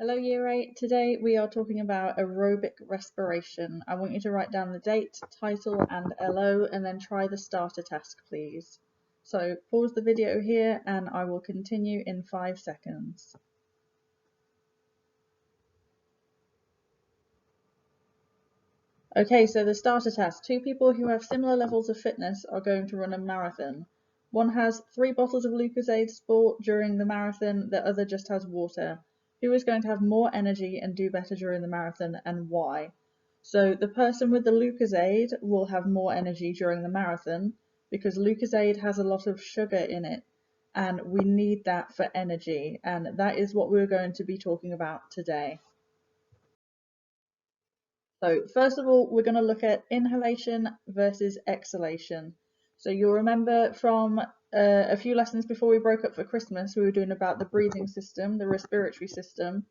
Hello Year 8, today we are talking about aerobic respiration. I want you to write down the date, title and LO and then try the starter task please. So pause the video here and I will continue in 5 seconds. Okay, so the starter task. 2 people who have similar levels of fitness are going to run a marathon. One has 3 bottles of Lucozade Sport during the marathon, the other just has water. Who is going to have more energy and do better during the marathon and why? So the person with the Lucozade will have more energy during the marathon because Lucozade has a lot of sugar in it and we need that for energy, and that is what we're going to be talking about today. So first of all, we're going to look at inhalation versus exhalation. So you'll remember from a few lessons before we broke up for Christmas, we were doing about the breathing system, the respiratory system.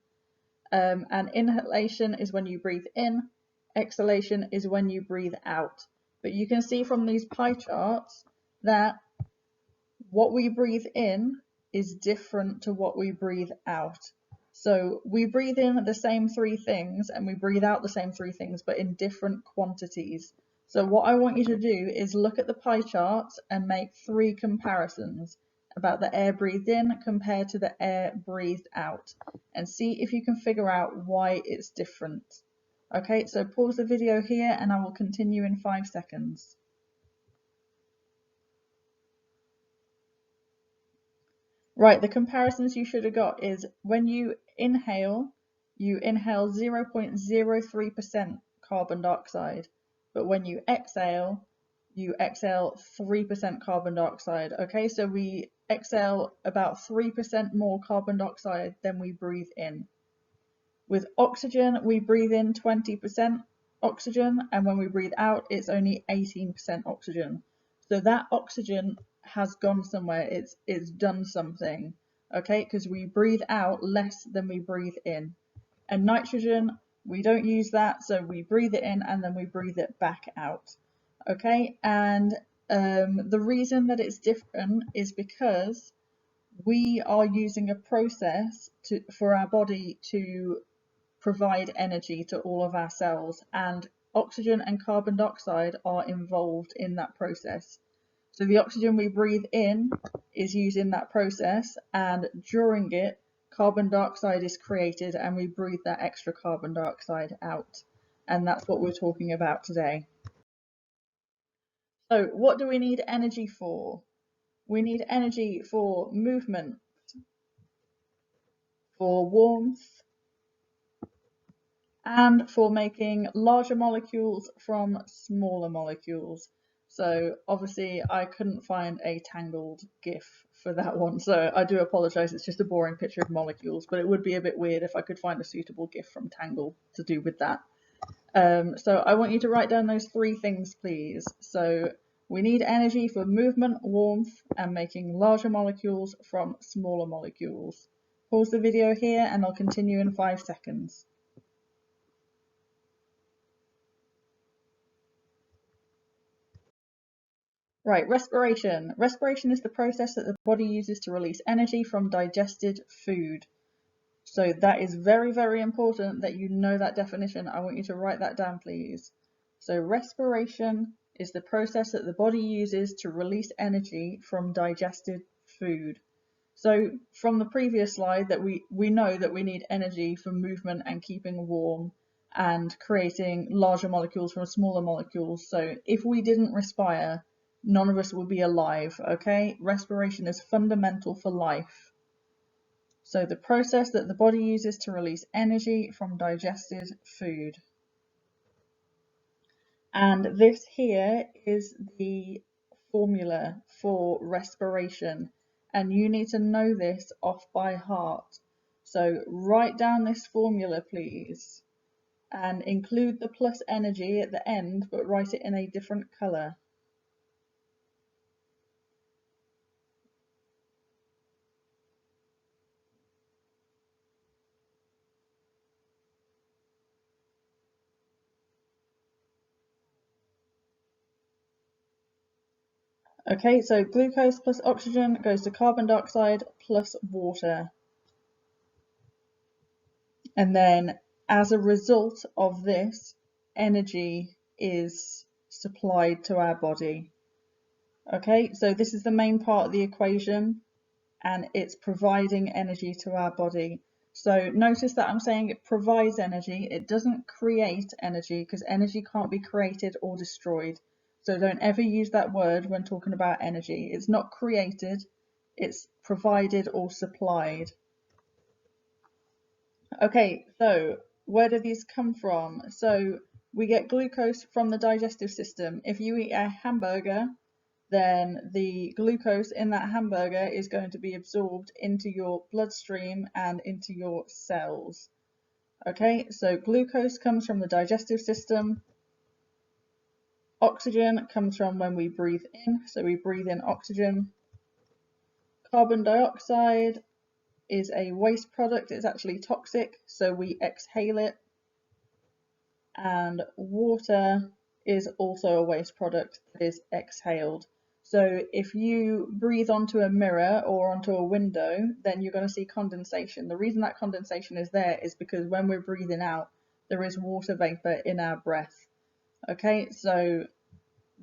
And inhalation is when you breathe in, exhalation is when you breathe out. But you can see from these pie charts that what we breathe in is different to what we breathe out. So we breathe in the same 3 things and we breathe out the same 3 things, but in different quantities. So what I want you to do is look at the pie charts and make 3 comparisons about the air breathed in compared to the air breathed out, and see if you can figure out why it's different. Okay, so pause the video here and I will continue in 5 seconds. Right, the comparisons you should have got is when you inhale 0.03% carbon dioxide, but when you exhale 3% carbon dioxide. Okay, so we exhale about 3% more carbon dioxide than we breathe in. With oxygen, we breathe in 20% oxygen, and when we breathe out, it's only 18% oxygen. So that oxygen has gone somewhere, it's done something, okay, because we breathe out less than we breathe in. And nitrogen, we don't use that, so we breathe it in and then we breathe it back out, okay. And the reason that it's different is because we are using a process for our body to provide energy to all of our cells, and oxygen and carbon dioxide are involved in that process. So the oxygen we breathe in is used in that process, and during it carbon dioxide is created and we breathe that extra carbon dioxide out, and that's what we're talking about today. So what do we need energy for? We need energy for movement, for warmth, and for making larger molecules from smaller molecules. So obviously I couldn't find a Tangled GIF for that one, so I do apologise, it's just a boring picture of molecules, but it would be a bit weird if I could find a suitable GIF from Tangled to do with that. So I want you to write down those 3 things please. So we need energy for movement, warmth, and making larger molecules from smaller molecules. Pause the video here and I'll continue in 5 seconds. Right, respiration. Respiration is the process that the body uses to release energy from digested food. So that is very, very important that you know that definition. I want you to write that down, please. So respiration is the process that the body uses to release energy from digested food. So from the previous slide that we know that we need energy for movement and keeping warm and creating larger molecules from smaller molecules. So if we didn't respire, none of us would be alive, okay? Respiration is fundamental for life. So the process that the body uses to release energy from digested food. And this here is the formula for respiration. And you need to know this off by heart. So write down this formula, please, and include the plus energy at the end, but write it in a different colour. Okay, so glucose plus oxygen goes to carbon dioxide plus water. And then as a result of this, energy is supplied to our body. Okay, so this is the main part of the equation, and it's providing energy to our body. So notice that I'm saying it provides energy. It doesn't create energy, because energy can't be created or destroyed. So don't ever use that word when talking about energy. It's not created, it's provided or supplied. Okay, so where do these come from? So we get glucose from the digestive system. If you eat a hamburger, then the glucose in that hamburger is going to be absorbed into your bloodstream and into your cells. Okay, so glucose comes from the digestive system. Oxygen comes from when we breathe in, so we breathe in oxygen. Carbon dioxide is a waste product, it's actually toxic, so we exhale it. And water is also a waste product that is exhaled. So if you breathe onto a mirror or onto a window, then you're going to see condensation. The reason that condensation is there is because when we're breathing out, there is water vapor in our breath. Okay, so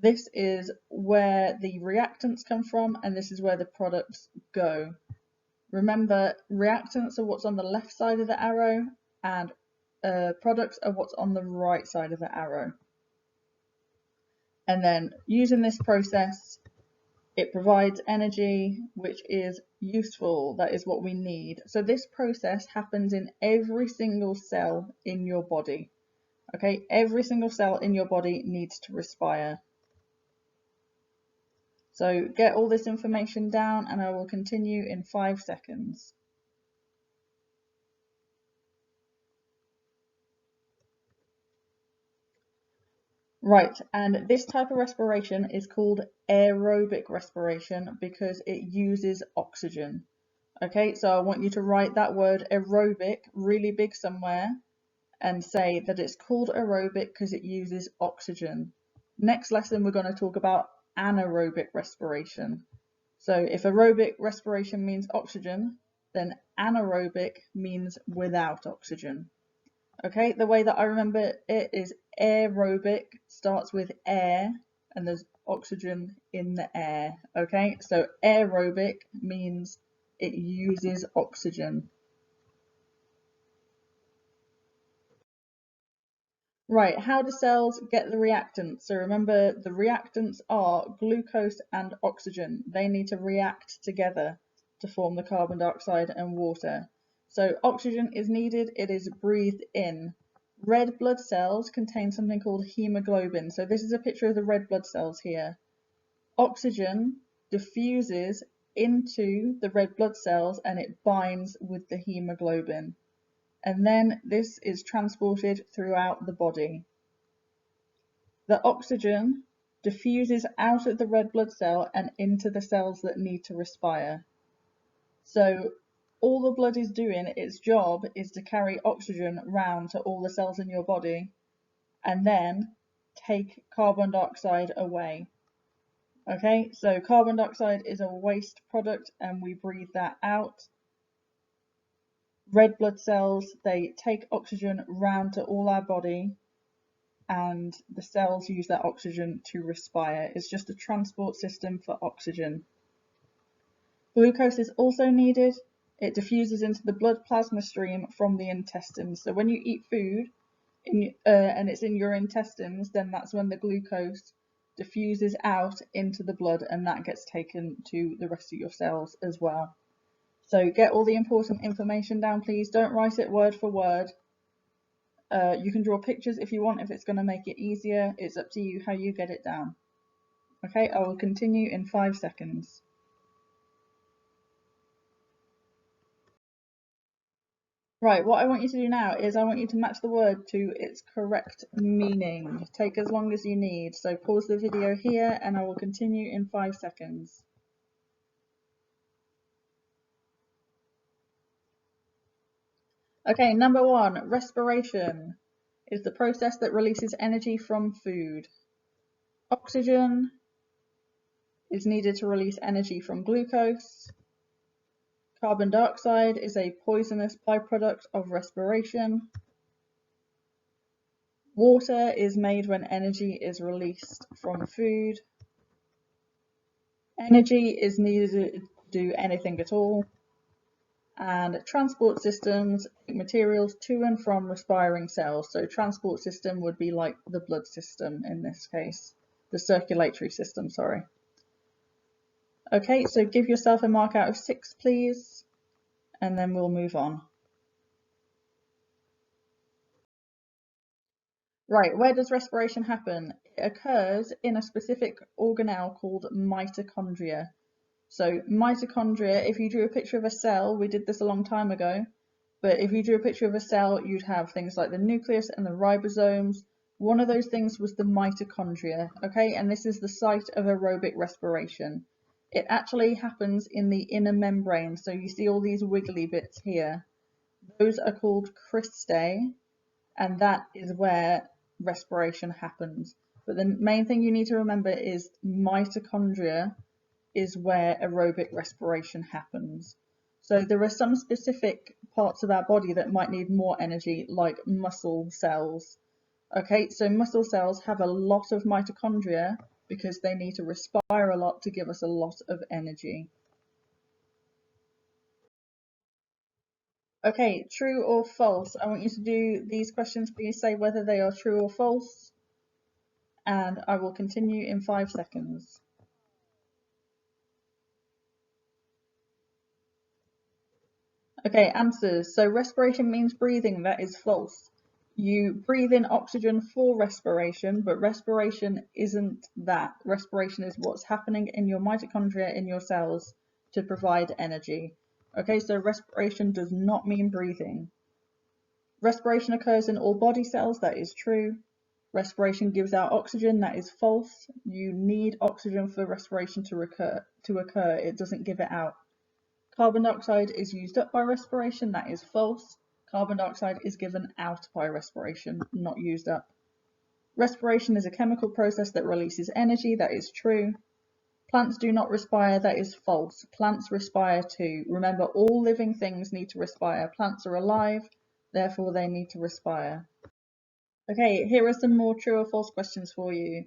this is where the reactants come from, and this is where the products go. Remember, reactants are what's on the left side of the arrow, and products are what's on the right side of the arrow. And then using this process, it provides energy, which is useful. That is what we need. So this process happens in every single cell in your body. Okay, every single cell in your body needs to respire. So get all this information down, and I will continue in 5 seconds. Right, and this type of respiration is called aerobic respiration because it uses oxygen. Okay, so I want you to write that word aerobic really big somewhere and say that it's called aerobic because it uses oxygen. Next lesson, we're going to talk about anaerobic respiration. So if aerobic respiration means oxygen, then anaerobic means without oxygen. Okay, the way that I remember it is aerobic starts with air and there's oxygen in the air. Okay, so aerobic means it uses oxygen. Right, how do cells get the reactants? So remember, the reactants are glucose and oxygen. They need to react together to form the carbon dioxide and water. So oxygen is needed, it is breathed in. Red blood cells contain something called hemoglobin. So this is a picture of the red blood cells here. Oxygen diffuses into the red blood cells and it binds with the hemoglobin. And then this is transported throughout the body. The oxygen diffuses out of the red blood cell and into the cells that need to respire. So all the blood is doing, its job is to carry oxygen round to all the cells in your body and then take carbon dioxide away. Okay, so carbon dioxide is a waste product and we breathe that out. Red blood cells, they take oxygen round to all our body and the cells use that oxygen to respire. It's just a transport system for oxygen. Glucose is also needed. It diffuses into the blood plasma stream from the intestines. So when you eat food and it's in your intestines, then that's when the glucose diffuses out into the blood and that gets taken to the rest of your cells as well. So get all the important information down, please. Don't write it word for word. You can draw pictures if you want, if it's going to make it easier. It's up to you how you get it down. Okay, I will continue in 5 seconds. Right, what I want you to do now is I want you to match the word to its correct meaning. Take as long as you need. So pause the video here and I will continue in 5 seconds. Okay, number 1, respiration is the process that releases energy from food. Oxygen is needed to release energy from glucose. Carbon dioxide is a poisonous byproduct of respiration. Water is made when energy is released from food. Energy is needed to do anything at all. And transport systems take materials to and from respiring cells. So transport system would be like the blood system in this case, the circulatory system, sorry. Okay, so give yourself a mark out of 6, please, and then we'll move on. Right, where does respiration happen? It occurs in a specific organelle called mitochondria. So mitochondria, if you drew a picture of a cell, we did this a long time ago, but if you drew a picture of a cell, you'd have things like the nucleus and the ribosomes. One of those things was the mitochondria, okay? And this is the site of aerobic respiration. It actually happens in the inner membrane, so you see all these wiggly bits here. Those are called cristae, and that is where respiration happens. But the main thing you need to remember is mitochondria is where aerobic respiration happens. So there are some specific parts of our body that might need more energy, like muscle cells. Okay, so muscle cells have a lot of mitochondria because they need to respire a lot to give us a lot of energy. Okay, true or false? I want you to do these questions. Please say whether they are true or false, and I will continue in 5 seconds. Okay, answers. So respiration means breathing. That is false. You breathe in oxygen for respiration, but respiration isn't that. Respiration is what's happening in your mitochondria in your cells to provide energy. Okay, so respiration does not mean breathing. Respiration occurs in all body cells. That is true. Respiration gives out oxygen. That is false. You need oxygen for respiration to occur. It doesn't give it out. Carbon dioxide is used up by respiration. That is false. Carbon dioxide is given out by respiration, not used up. Respiration is a chemical process that releases energy. That is true. Plants do not respire. That is false. Plants respire too. Remember, all living things need to respire. Plants are alive, therefore they need to respire. Okay, here are some more true or false questions for you.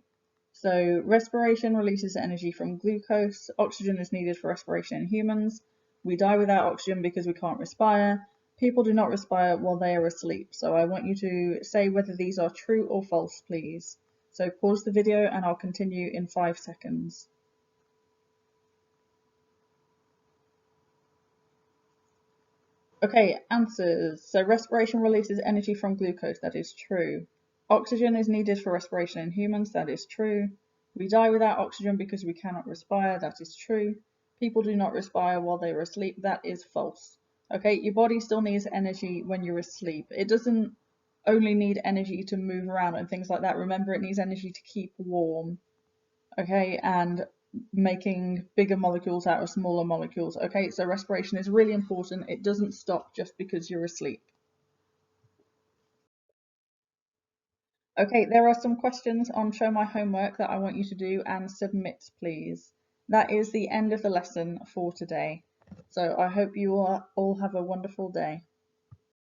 So, respiration releases energy from glucose. Oxygen is needed for respiration in humans. We die without oxygen because we can't respire. People do not respire while they are asleep. So I want you to say whether these are true or false, please. So pause the video and I'll continue in 5 seconds. Okay, answers. So respiration releases energy from glucose. That is true. Oxygen is needed for respiration in humans. That is true. We die without oxygen because we cannot respire. That is true. People do not respire while they are asleep. That is false. Okay, your body still needs energy when you're asleep. It doesn't only need energy to move around and things like that. Remember, it needs energy to keep warm. Okay, and making bigger molecules out of smaller molecules. Okay, so respiration is really important. It doesn't stop just because you're asleep. Okay, there are some questions on Show My Homework that I want you to do and submit, please. That is the end of the lesson for today. So I hope you all have a wonderful day.